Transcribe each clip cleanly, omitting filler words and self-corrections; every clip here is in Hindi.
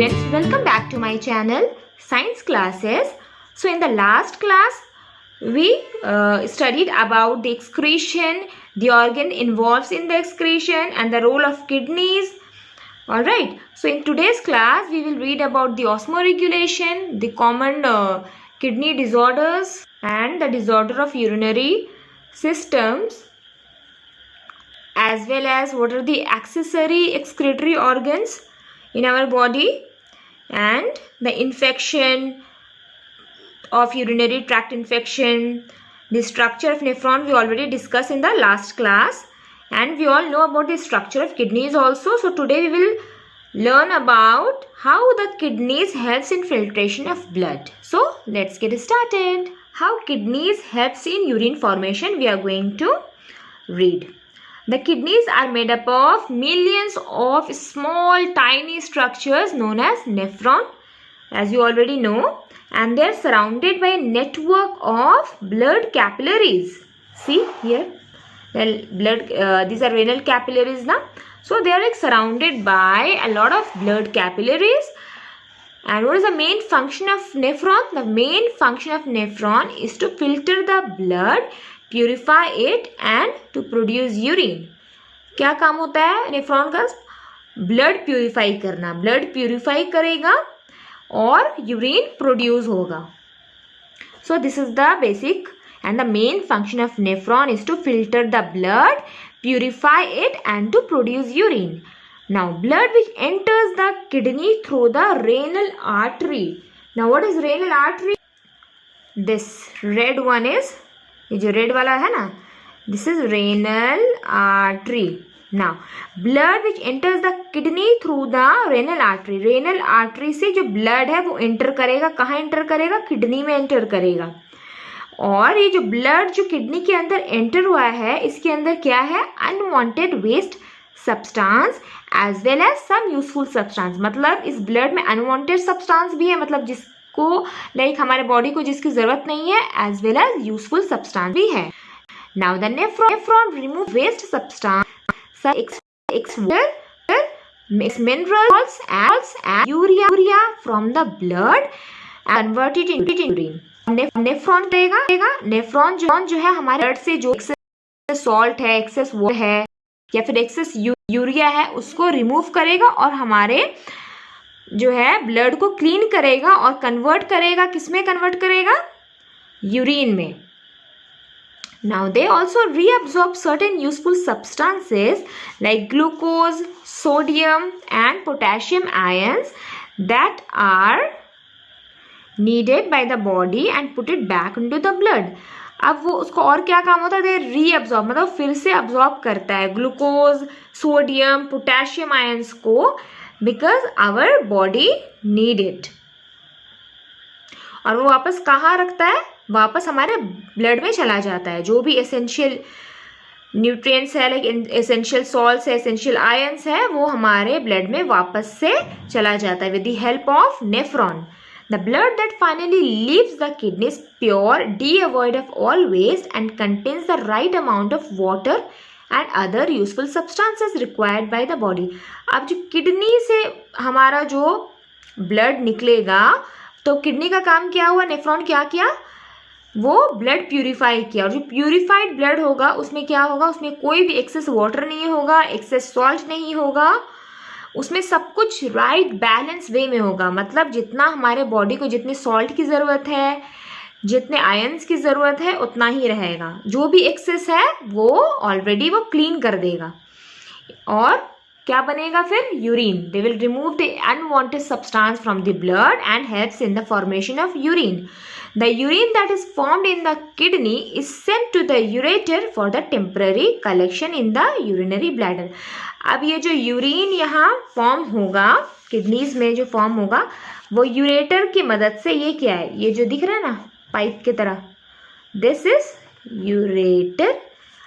students, welcome back to my channel Science Classes. So in the last class we studied about the excretion, the organ involved in the excretion and the role of kidneys. Alright, so in today's class we will read about the osmoregulation, the common kidney disorders and the disorder of urinary systems, as well as what are the accessory excretory organs in our body and the infection of urinary tract infection. The structure of nephron we already discussed in the last class, and we all know about the structure of kidneys also. So today we will learn about how the kidneys helps in filtration of blood. So let's get started. How kidneys helps in urine formation we are going to read. The kidneys are made up of millions of small tiny structures known as nephron, as you already know, and they are surrounded by a network of blood capillaries. See here, these are renal capillaries now. So they are like surrounded by a lot of blood capillaries. And what is the main function of nephron? The main function of nephron is to filter the blood, purify it and to produce urine. क्या काम होता है नेफ्रॉन का? ब्लड प्यूरिफाई करना. ब्लड प्यूरिफाई करेगा और यूरिन प्रोड्यूस होगा. So this is the basic and the main function of nephron is to filter the blood, purify it and to produce urine. Now blood which enters the kidney through the renal artery. Now what is renal artery? This red one is, ये जो रेड वाला है ना, this is renal artery. Now blood which enters the kidney through the renal artery. Renal artery से जो ब्लड है वो एंटर करेगा. कहाँ एंटर करेगा? किडनी में एंटर करेगा. और ये जो ब्लड जो किडनी के अंदर एंटर हुआ है, इसके अंदर क्या है? Unwanted waste substance as well as some useful substance. मतलब इस ब्लड में अनवांटेड सब्सटेंस भी है, मतलब जिस को लाइक हमारे बॉडी को जिसकी जरूरत नहीं है, as well as useful substance भी है. Now the nephron remove waste substance, minerals and urea from the blood and convert it into urine. Nephron रहेगा. नेफ्रॉन जो है हमारे ब्लड से जो एक्सेस सॉल्ट है, एक्सेस वाटर है या फिर एक्सेस यूरिया है, उसको रिमूव करेगा और हमारे जो है ब्लड को क्लीन करेगा और कन्वर्ट करेगा. किसमें कन्वर्ट करेगा? यूरिन में. Now they also reabsorb certain useful substances like glucose, sodium and potassium ions that are needed by the body and put it back into the blood. अब वो उसको और क्या काम होता है? दे रीअब्सॉर्ब, मतलब फिर से अब्सॉर्ब करता है ग्लूकोज, सोडियम, पोटेशियम आयंस को, because our body need it. और वो वापस कहाँ रखता है? वापस हमारे ब्लड में चला जाता है. जो भी एसेंशियल न्यूट्रिएंट्स है, लाइक एसेंशियल सॉल्ट्स है, एसेंशियल आयंस है, वो हमारे ब्लड में वापस से चला जाता है with the help of nephron. The blood that finally leaves the kidney is pure, devoid of all waste and contains the right amount of water and other useful substances required by the body. अब जो किडनी से हमारा जो ब्लड निकलेगा, तो किडनी का काम क्या हुआ? नेफ्रॉन क्या किया? वो ब्लड प्यूरिफाई किया. और जो प्यूरिफाइड ब्लड होगा उसमें क्या होगा? उसमें कोई भी एक्सेस वाटर नहीं होगा, एक्सेस सॉल्ट नहीं होगा, उसमें सब कुछ राइट बैलेंस वे में होगा. मतलब जितना हमारे बॉडी को जितने सॉल्ट की ज़रूरत है, जितने आयंस की ज़रूरत है, उतना ही रहेगा. जो भी एक्सेस है वो ऑलरेडी वो क्लीन कर देगा. और क्या बनेगा फिर? Urine. They will remove the unwanted substance from the blood and helps in the formation of urine. The urine that is formed in the kidney is sent to the ureter for the temporary collection in the urinary bladder. अब ये जो यूरिन यहाँ फॉर्म होगा, किडनीज में जो फॉर्म होगा, वो यूरेटर की मदद से, ये क्या है? ये जो दिख रहा है ना पाइप की तरह, दिस इज यूरेटर.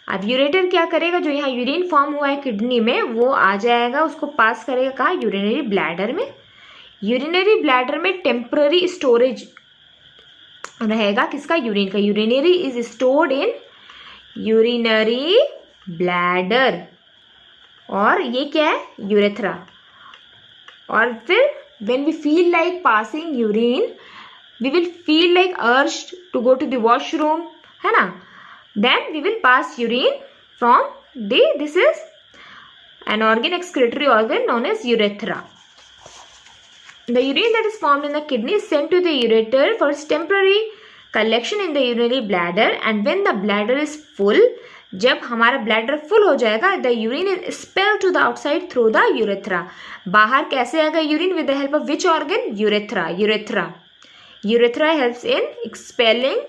अब यूरेटर क्या करेगा? जो यहाँ यूरिन फॉर्म हुआ है किडनी में, वो आ जाएगा, उसको पास करेगा कहाँ? यूरिनरी ब्लैडर में. यूरिनरी ब्लैडर में टेम्पररी स्टोरेज रहेगा किसका? यूरिन का. Urinary is stored in urinary bladder. और ये क्या है? यूरेथ्रा. और फिर when we feel like passing urine, we will feel like urged to go to the washroom, है ना? Then we will pass urine from this is an organ, excretory organ known as urethra. The urine that is formed in the kidney is sent to the ureter for its temporary collection in the urinary bladder, and when the bladder is full, जब हमारा ब्लैडर फुल हो जाएगा, the urine is spell to the outside through the urethra. बाहर कैसे आएगा urine? With the help of which organ? Urethra. Urethra helps in expelling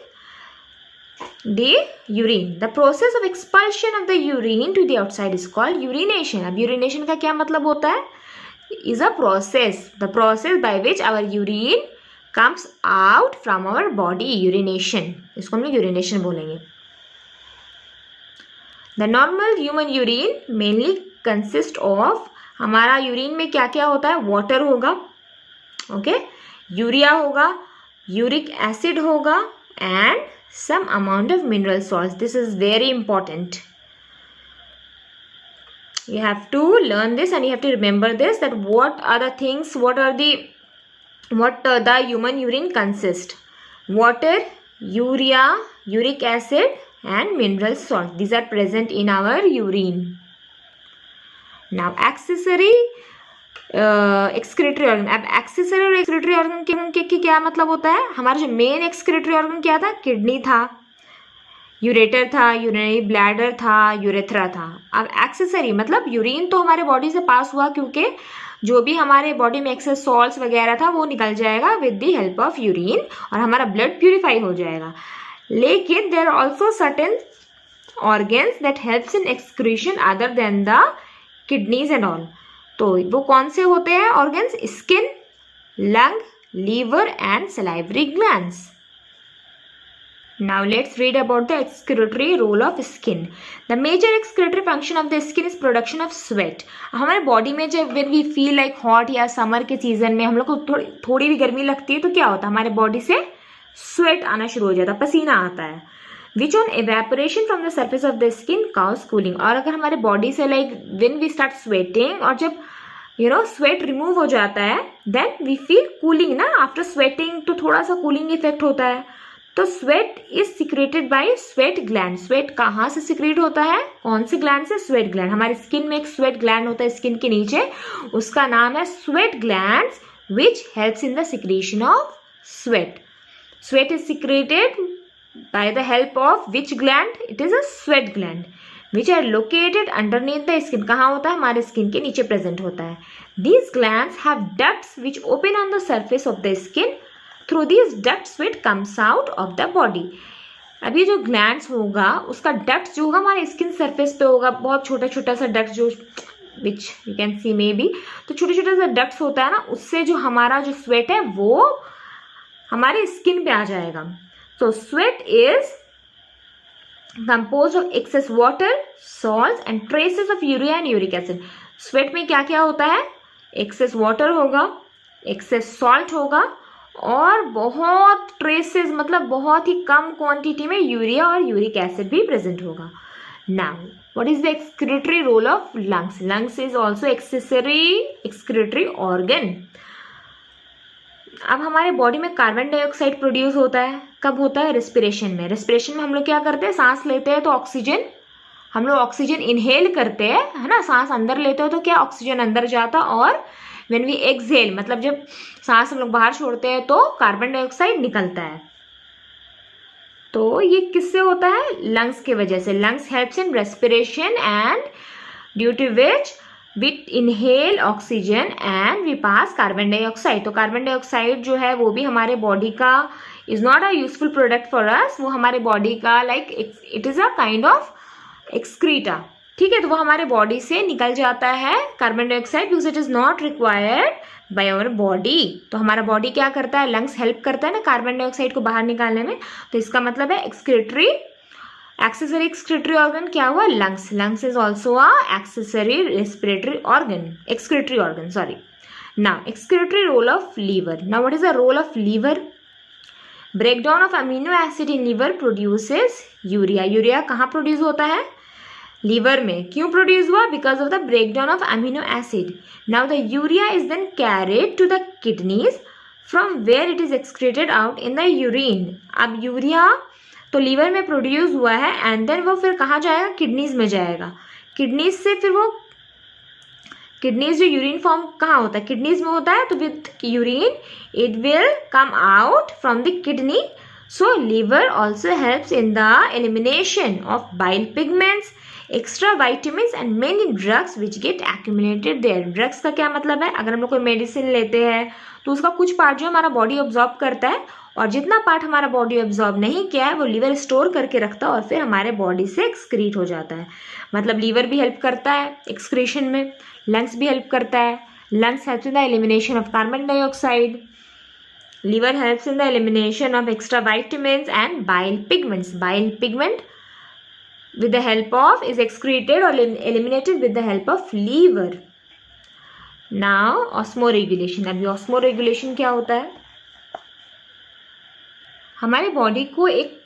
the urine. The process of expulsion of the urine to the outside is called urination. अब यूरिनेशन का क्या मतलब होता है? Is a process, the process by which our urine comes out from our body. Urination, इसको हम लोग यूरिनेशन बोलेंगे. The normal human urine mainly consist of, हमारा यूरिन में क्या क्या होता है? वाटर होगा, ओके, यूरिया होगा, यूरिक एसिड होगा, and some amount of mineral salts. This is very important. You have to learn this and you have to remember this, that what are the things, what the human urine consist? Water, urea, uric acid and mineral salt. These are present in our urine. Now accessory excretory organ. अब accessory और excretory organ के क्या मतलब होता है? हमारा जो मेन excretory organ क्या था? किडनी था, यूरेटर था, यूरिनरी ब्लैडर था, यूरेथ्रा था. अब एक्सेसरी मतलब यूरिन तो हमारे बॉडी से पास हुआ, क्योंकि जो भी हमारे बॉडी में एक्सेस सॉल्ट्स वगैरह था वो निकल जाएगा with the help of urine और हमारा ब्लड प्यूरिफाई हो जाएगा. लेकिन there are also certain organs that helps in excretion other than the kidneys and all. तो वो कौन से होते हैं organs? Skin, lung, liver and salivary glands. Now let's read about the excretory role of skin. The major excretory function of the skin is production of sweat. हमारे बॉडी में जब when we feel like hot या समर के सीजन में हम लोग को थोड़ी भी गर्मी लगती है तो क्या होता है? हमारे बॉडी से स्वेट आना शुरू हो जाता है, पसीना आता है. Which on evaporation from the surface of the skin cause cooling. और अगर हमारे बॉडी से like when we start sweating और जब स्वेट रिमूव हो जाता है then we feel cooling ना. आफ्टर स्वेटिंग तो थोड़ा सा कूलिंग इफेक्ट होता है. तो sweat is secreted bye sweat gland. Sweat कहाँ से सिक्रेट होता है? कौन से ग्लैंड से? Sweat gland. हमारी स्किन में एक स्वेट ग्लैंड होता है स्किन के नीचे, उसका नाम है sweat glands, which helps in the secretion of sweat. Sweat is secreted by the help of which gland? It is a sweat gland which are located underneath the skin. कहाँ होता है? हमारे स्किन के नीचे प्रेजेंट होता है. These glands have ducts which open on the surface of the skin. Through these ducts sweat comes out of the body. अब ये जो ग्लैंड्स होगा उसका डक्ट जो होगा हमारे स्किन सरफेस पे होगा, बहुत छोटा छोटा सा डक्ट जो which you can see may be. तो छोटे छोटे सा डक्ट्स होता है ना, उससे जो हमारा जो स्वेट है वो हमारे स्किन पे आ जाएगा. तो sweat is compose of excess water, salt and traces of urea and uric acid. Sweat में क्या क्या होता है? एक्सेस वाटर होगा, एक्सेस सॉल्ट होगा और बहुत ट्रेसेस मतलब बहुत ही कम क्वांटिटी में यूरिया और यूरिक एसिड भी प्रेजेंट होगा. Now what is the excretory role of lungs? Lungs is also accessory excretory organ. अब हमारे बॉडी में कार्बन डाइऑक्साइड प्रोड्यूस होता है. कब होता है? रेस्पिरेशन में. रेस्पिरेशन में हम लोग क्या करते हैं? सांस लेते हैं तो ऑक्सीजन, हम लोग ऑक्सीजन इनहेल करते हैं, है ना. सांस अंदर लेते हो तो क्या ऑक्सीजन अंदर जाता, और व्हेन वी एक्सहेल मतलब जब सांस हम लोग बाहर छोड़ते हैं तो कार्बन डाइऑक्साइड निकलता है. तो ये किससे होता है? लंग्स के वजह से. Lungs helps in respiration and due to which we inhale oxygen and we pass carbon dioxide. तो कार्बन डाइऑक्साइड जो है वो भी हमारे बॉडी का is not a useful product for us. वो हमारे बॉडी का like it is a kind of excreta. ठीक है, तो वो हमारे बॉडी से निकल जाता है carbon dioxide because it is not required by our body. तो हमारा बॉडी क्या करता है? लंग्स हेल्प करता है ना कार्बन डाइऑक्साइड को बाहर निकालने में. तो इसका मतलब है एक्सक्रीटरी एक्सेसरी एक्सक्रीटरी ऑर्गन क्या हुआ? Lungs. Lungs is also a accessory respiratory organ, excretory organ, sorry. Now excretory role of liver. Now what is the role of liver? Breakdown of amino acid in liver produces urea. Urea कहाँ प्रोड्यूस होता है? लीवर में क्यों प्रोड्यूस हुआ? Because of the breakdown of amino acid. Now the urea is then carried to the kidneys from where it is excreted out in the urine. अब यूरिया तो लीवर में प्रोड्यूस हुआ है एंड देन वो फिर कहाँ जाएगा? किडनीज में जाएगा. किडनीज से फिर वो किडनीज जो यूरिन फॉर्म कहाँ होता है? किडनीज में होता है. तो with urine it will come out from the kidney. So liver also helps in the elimination of bile pigments, extra vitamins and many drugs which get accumulated there. Drugs का क्या मतलब है? अगर हम लोग कोई मेडिसिन लेते हैं तो उसका कुछ पार्ट जो हमारा बॉडी ऑब्जॉर्ब करता है और जितना पार्ट हमारा बॉडी ऑब्जॉर्ब नहीं किया है वो लीवर स्टोर करके रखता है और फिर हमारे बॉडी से एक्सक्रीट हो जाता है. मतलब लीवर भी हेल्प करता है एक्सक्रीशन में, लंग्स भी हेल्प करता है. Lungs helps in the elimination of carbon dioxide. Liver helps in the elimination of extra vitamins and bile pigments. Bile pigment with the help of is excreted or eliminated with the help of liver. Now osmoregulation. अभी osmoregulation क्या होता है? हमारे बॉडी को एक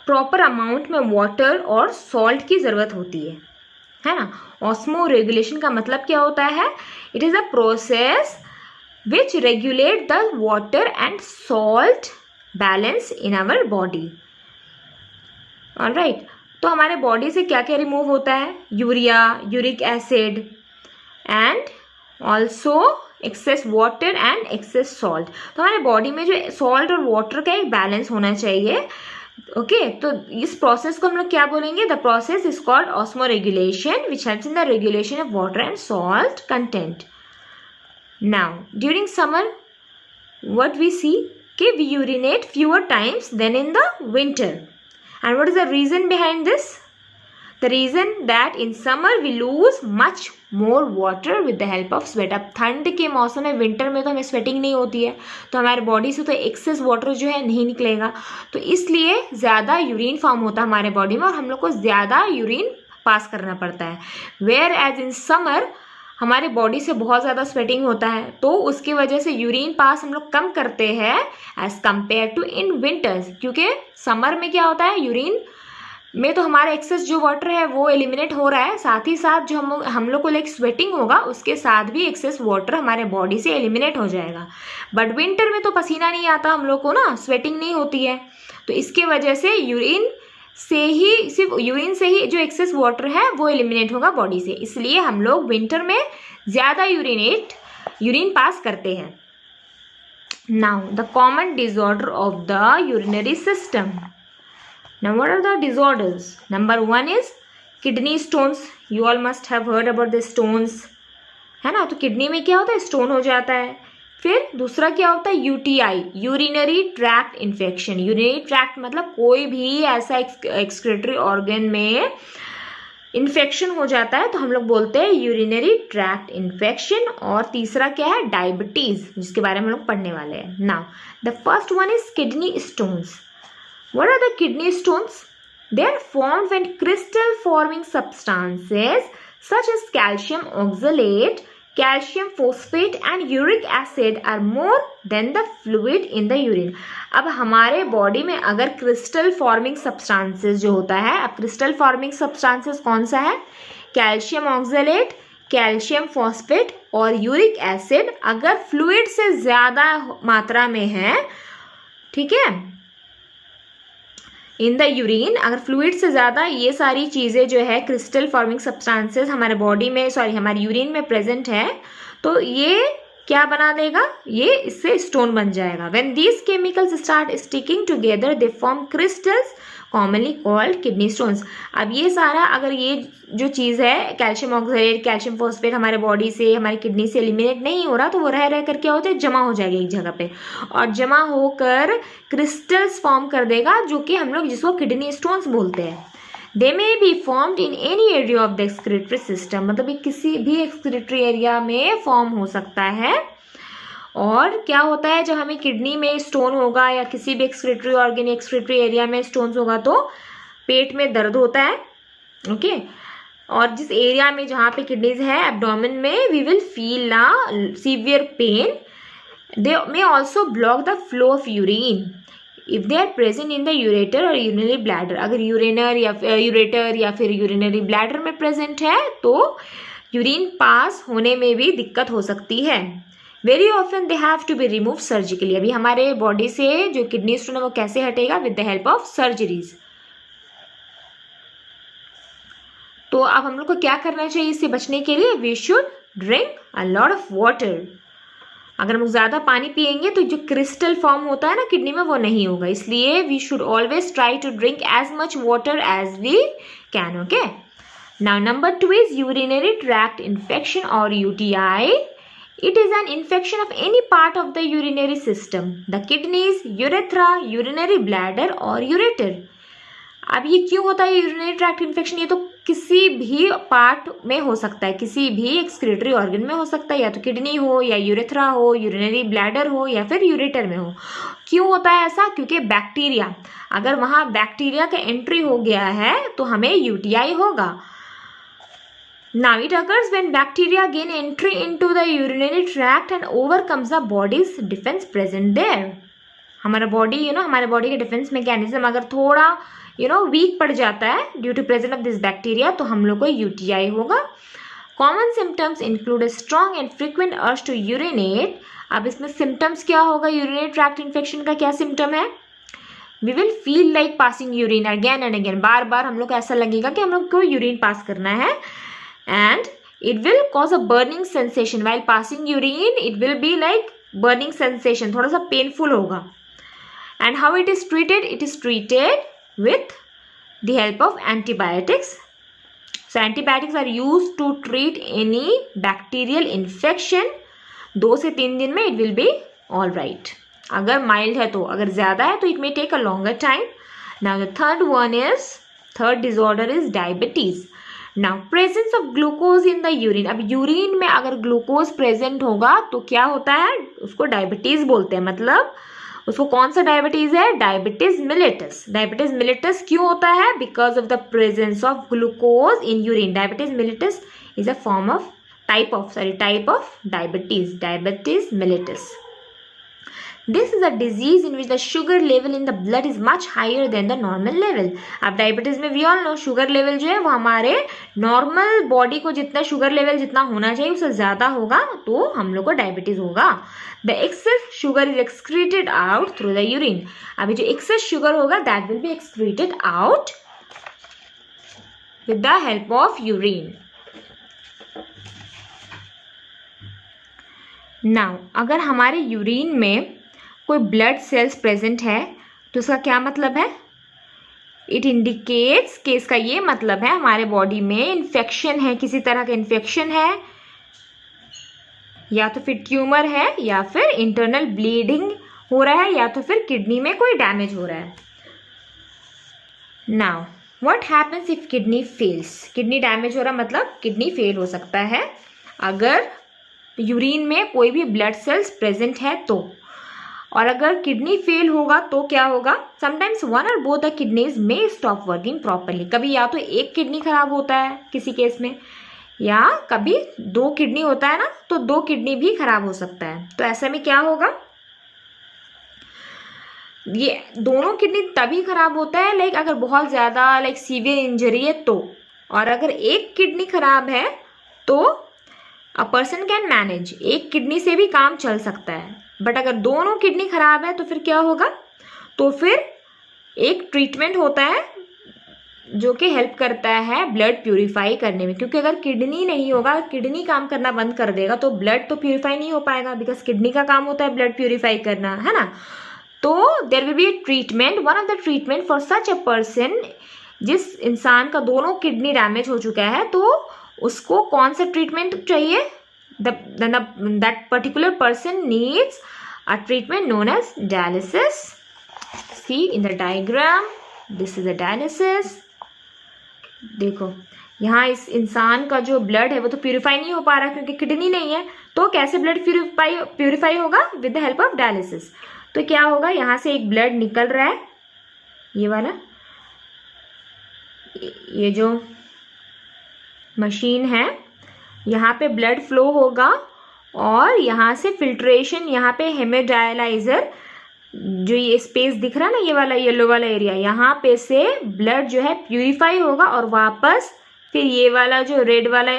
प्रॉपर अमाउंट में वाटर और सॉल्ट की ज़रूरत होती है ना. ऑस्मोरेगुलेशन का मतलब क्या होता है? It is a process which regulate the water and salt balance in our body. Alright. तो हमारे बॉडी से क्या क्या रिमूव होता है? Urea, uric acid and also excess water and excess salt. तो हमारे बॉडी में जो सॉल्ट और वाटर का एक बैलेंस होना चाहिए. ओके तो इस प्रोसेस को हम लोग क्या बोलेंगे? The process is called osmoregulation which helps in the regulation of water and salt content. Now during summer what we see कि we urinate fewer times than in the winter. And what is the reason behind this? The reason that in summer we lose much more water with the help of sweat. अब ठंड के मौसम में, विंटर में तो हमें स्वेटिंग नहीं होती है तो हमारे बॉडी से तो एक्सेस वाटर जो है नहीं निकलेगा, तो इसलिए ज़्यादा यूरिन फॉर्म होता है हमारे बॉडी में और हम लोग को ज़्यादा यूरिन पास करना पड़ता है. वेयर एज इन समर हमारे बॉडी से बहुत ज़्यादा स्वेटिंग होता है तो उसकी वजह से यूरिन पास हम लोग कम करते हैं as compare to in winters. क्योंकि समर में क्या होता है? यूरिन में तो हमारा एक्सेस जो वाटर है वो एलिमिनेट हो रहा है, साथ ही साथ जो हम लोग को लाइक स्वेटिंग होगा उसके साथ भी एक्सेस वाटर हमारे बॉडी से एलिमिनेट हो जाएगा. बट विंटर में तो पसीना नहीं आता हम लोग को ना, स्वेटिंग नहीं होती है, तो इसके वजह से सिर्फ यूरिन से ही जो एक्सेस वाटर है वो एलिमिनेट होगा बॉडी से. इसलिए हम लोग विंटर में ज़्यादा यूरिन पास करते हैं. Now the common disorder of the urinary system. Now what are the disorders? Number 1 is kidney stones. You all must have heard about the stones, है ना. तो किडनी में क्या होता है? स्टोन हो जाता है. फिर दूसरा क्या होता है? UTI, urinary tract infection. Urinary tract मतलब कोई भी ऐसा एक्सक्रीटरी ऑर्गन में इन्फेक्शन हो जाता है तो हम लोग बोलते हैं यूरिनरी ट्रैक्ट इन्फेक्शन. और तीसरा क्या है? डायबिटीज, जिसके बारे में हम लोग पढ़ने वाले हैं. Now the first one is kidney stones. What are the kidney stones? They are formed when crystal forming substances such as calcium oxalate, calcium phosphate and uric acid are more than the fluid in the urine. अब हमारे बॉडी में अगर क्रिस्टल फॉर्मिंग सब्सटेंसेस जो होता है, अब क्रिस्टल फॉर्मिंग सब्सटेंसेस कौन सा है? कैल्शियम ऑक्सलेट, कैल्शियम फॉस्फेट और यूरिक एसिड अगर फ्लूइड से ज़्यादा मात्रा में है, ठीक है, इन द यूरिन, अगर फ्लूइड से ज़्यादा ये सारी चीज़ें जो है क्रिस्टल फॉर्मिंग सब्सटेंसेस हमारे बॉडी में हमारे यूरिन में प्रेजेंट है तो ये क्या बना देगा? ये इससे स्टोन बन जाएगा. When these chemicals start sticking together they form crystals commonly called kidney stones. अब ये सारा अगर ये जो चीज़ है कैल्शियम ऑक्सलेट, कैल्शियम फॉस्फेट हमारे बॉडी से, हमारी किडनी से एलिमिनेट नहीं हो रहा तो वो रह कर क्या होता है? जमा हो जाएगा एक जगह पे और जमा होकर क्रिस्टल्स फॉर्म कर देगा जो कि हम लोग जिसको किडनी स्टोन्स बोलते हैं. They may be formed in any area of the excretory system. मतलब ये किसी भी एक्सक्रीटरी एरिया में फॉर्म हो सकता है. और क्या होता है जब हमें किडनी में स्टोन होगा या किसी भी एक्सक्रीटरी ऑर्गन एक्सक्रीटरी एरिया में स्टोन्स होगा तो पेट में दर्द होता है. ओके और जिस एरिया में जहाँ पे किडनीज है एब्डोमेन में we will feel severe pain. They may also block the flow of urine. If they are present in the ureter और यूरिनरी ब्लैडर, अगर यूरेटर या फिर यूरिनरी ब्लैडर में प्रेजेंट है तो यूरिन पास होने में भी दिक्कत हो सकती है। Very often they have to be remove surgically. अभी हमारे बॉडी से जो किडनी स्टोन है वो कैसे हटेगा? With the help of surgeries. तो अब हम लोग को क्या करना चाहिए इससे बचने के लिए? We should drink a lot of water. अगर हम ज़्यादा पानी पिएंगे तो जो क्रिस्टल फॉर्म होता है ना किडनी में वो नहीं होगा, इसलिए we should always try to drink as much water as we can. Okay, now number 2 is urinary tract infection और UTI. It is an infection of any part of the urinary system, the kidneys, urethra, urinary bladder और ureter. अब ये क्यों होता है यूरिनरी ट्रैक्ट इन्फेक्शन? ये तो किसी भी पार्ट में हो सकता है, किसी भी एक्सक्रीटरी ऑर्गन में हो सकता है, या तो किडनी हो या यूरेथ्रा हो, यूरिनरी ब्लैडर हो या फिर यूरेटर में हो। क्यों होता है ऐसा? क्योंकि बैक्टीरिया, अगर वहाँ बैक्टीरिया का एंट्री हो गया है तो हमें UTI होगा। Now it occurs when bacteria gain entry into the urinary tract and overcomes the body's defense present there. हमारा बॉडी हमारे बॉडी के डिफेंस मैकेनिज्म अगर थोड़ा वीक पड़ जाता है due to presence of this bacteria तो हम लोग को UTI होगा। Common symptoms include a strong and frequent urge to urinate. अब इसमें सिम्टम्स क्या होगा? यूरिनरी ट्रैक्ट इन्फेक्शन का क्या सिम्टम है? We will feel like passing urine again and again. बार बार हम लोग को ऐसा लगेगा कि हम लोग को यूरिन पास करना है। And it will cause a burning sensation while passing urine. It will be like burning sensation, थोड़ा सा painful होगा। And how it is treated? It is treated with the help of antibiotics. So antibiotics are used to treat any bacterial infection. 2 से 3 दिन में it will be all right. अगर mild है तो, अगर ज़्यादा है तो it may take a longer time. Now the third disorder is diabetes. Now presence of glucose in the urine. अब यूरिन में अगर ग्लूकोज प्रेजेंट होगा तो क्या होता है? उसको डायबिटीज बोलते हैं। मतलब उसको कौन सा डायबिटीज है? Diabetes Miletus. डायबिटीज मिलेटस क्यों होता है? Because of the presence of glucose in urine. Diabetes mellitus is a form of type of diabetes mellitus. This is a disease in which the sugar level in the blood is much higher than the normal level. अब डायबिटीज में we all know sugar level जो है वो हमारे नॉर्मल बॉडी को जितना शुगर लेवल जितना होना चाहिए उससे ज़्यादा होगा तो हम लोग को डायबिटीज होगा। The excess sugar is excreted out through the urine. अभी जो excess शुगर होगा that will be excreted out with the help of urine. Now अगर हमारे यूरिन में कोई ब्लड सेल्स प्रेजेंट है तो उसका क्या मतलब है? इट इंडिकेट्स कि इसका ये मतलब है हमारे बॉडी में इन्फेक्शन है, किसी तरह का इन्फेक्शन है, या तो फिर ट्यूमर है या फिर इंटरनल ब्लीडिंग हो रहा है या तो फिर किडनी में कोई डैमेज हो रहा है। Now what happens if kidney fails? Kidney damage हो रहा मतलब किडनी फेल हो सकता है अगर यूरिन में कोई भी ब्लड सेल्स प्रेजेंट है तो। और अगर किडनी फेल होगा तो क्या होगा? समटाइम्स वन और बोथ द किडनीज में स्टॉप वर्किंग प्रॉपरली। कभी या तो एक किडनी खराब होता है किसी केस में, या कभी 2 किडनी होता है ना तो 2 किडनी भी खराब हो सकता है। तो ऐसे में क्या होगा? ये दोनों किडनी तभी खराब होता है लाइक अगर बहुत ज़्यादा लाइक सीवियर इंजरी है तो। और अगर एक किडनी खराब है तो अ पर्सन कैन मैनेज, एक किडनी से भी काम चल सकता है। बट अगर दोनों किडनी खराब है तो फिर क्या होगा? तो फिर एक ट्रीटमेंट होता है जो कि हेल्प करता है ब्लड प्यूरिफाई करने में, क्योंकि अगर किडनी नहीं होगा, किडनी काम करना बंद कर देगा तो ब्लड तो प्यूरिफाई नहीं हो पाएगा, बिकॉज किडनी का काम होता है ब्लड प्यूरिफाई करना, है ना। तो there will be a treatment, one of the treatment for such a person, जिस इंसान का दोनों किडनी डैमेज हो चुका है तो उसको कौन सा ट्रीटमेंट चाहिए? that particular person needs a treatment known as dialysis. See in the diagram, this is a dialysis. देखो यहाँ इस इंसान का जो ब्लड है वो तो प्यूरिफाई नहीं हो पा रहा क्योंकि किडनी नहीं है, तो कैसे ब्लड प्यूरिफाई होगा? With the help of dialysis. तो क्या होगा? यहाँ से एक ब्लड निकल रहा है, ये वाला, ये जो मशीन है यहाँ पे ब्लड फ्लो होगा और यहाँ से फिल्ट्रेशन, यहाँ पे हेमोडायलाइजर जो ये स्पेस दिख रहा है ना, ये वाला येलो वाला एरिया, यहाँ पे से ब्लड जो है प्यूरिफाई होगा और वापस फिर ये वाला जो रेड वाला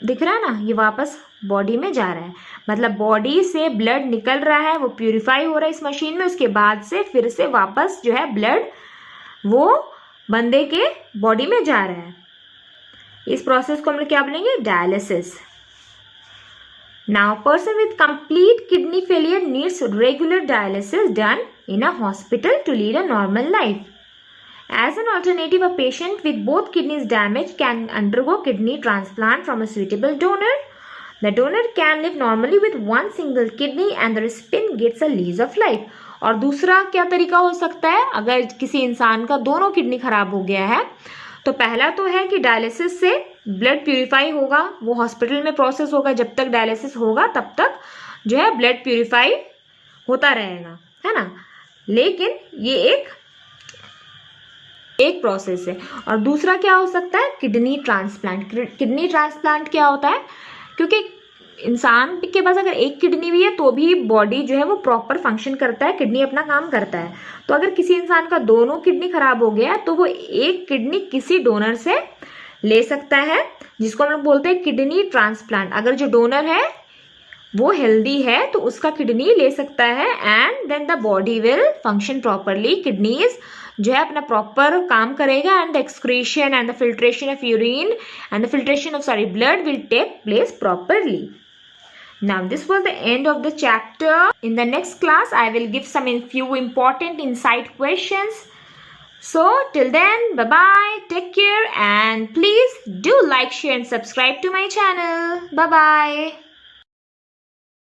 दिख रहा है ना, ये वापस बॉडी में जा रहा है। मतलब बॉडी से ब्लड निकल रहा है, वो प्यूरिफाई हो रहा है इस मशीन में, उसके बाद से फिर से वापस जो है ब्लड वो बंदे के बॉडी में जा रहा है। इस प्रोसेस को हम लोग क्या बोलेंगे? Dialysis. Now, person with complete kidney failure needs regular dialysis done in a hospital to lead a normal life. As an alternative, a patient with both kidneys damaged can undergo kidney transplant from a suitable donor. The donor can live normally with one single kidney and the recipient gets a lease of life. और दूसरा क्या तरीका हो सकता है? अगर किसी इंसान का दोनों किडनी खराब हो गया है, तो पहला तो है कि डायलिसिस से ब्लड प्यूरिफाई होगा, वो हॉस्पिटल में प्रोसेस होगा, जब तक डायलिसिस होगा तब तक जो है ब्लड प्यूरिफाई होता रहेगा, है ना। लेकिन ये एक प्रोसेस है। और दूसरा क्या हो सकता है? Kidney transplant. किडनी ट्रांसप्लांट क्या होता है? क्योंकि इंसान के पास अगर एक किडनी भी है तो भी बॉडी जो है वो प्रॉपर फंक्शन करता है, किडनी अपना काम करता है। तो अगर किसी इंसान का दोनों किडनी खराब हो गया तो वो एक किडनी किसी डोनर से ले सकता है, जिसको हम लोग बोलते हैं किडनी ट्रांसप्लांट। अगर जो डोनर है वो हेल्दी है तो उसका किडनी ले सकता है and then the body will function properly. Kidneys जो है अपना प्रॉपर काम करेगा and the excretion and the filtration of urine and the filtration of blood will take place properly. Now this was the end of the chapter. In the next class I will give some few important insight questions. So till then, bye bye, take care, and please do like, share and subscribe to my channel. Bye bye.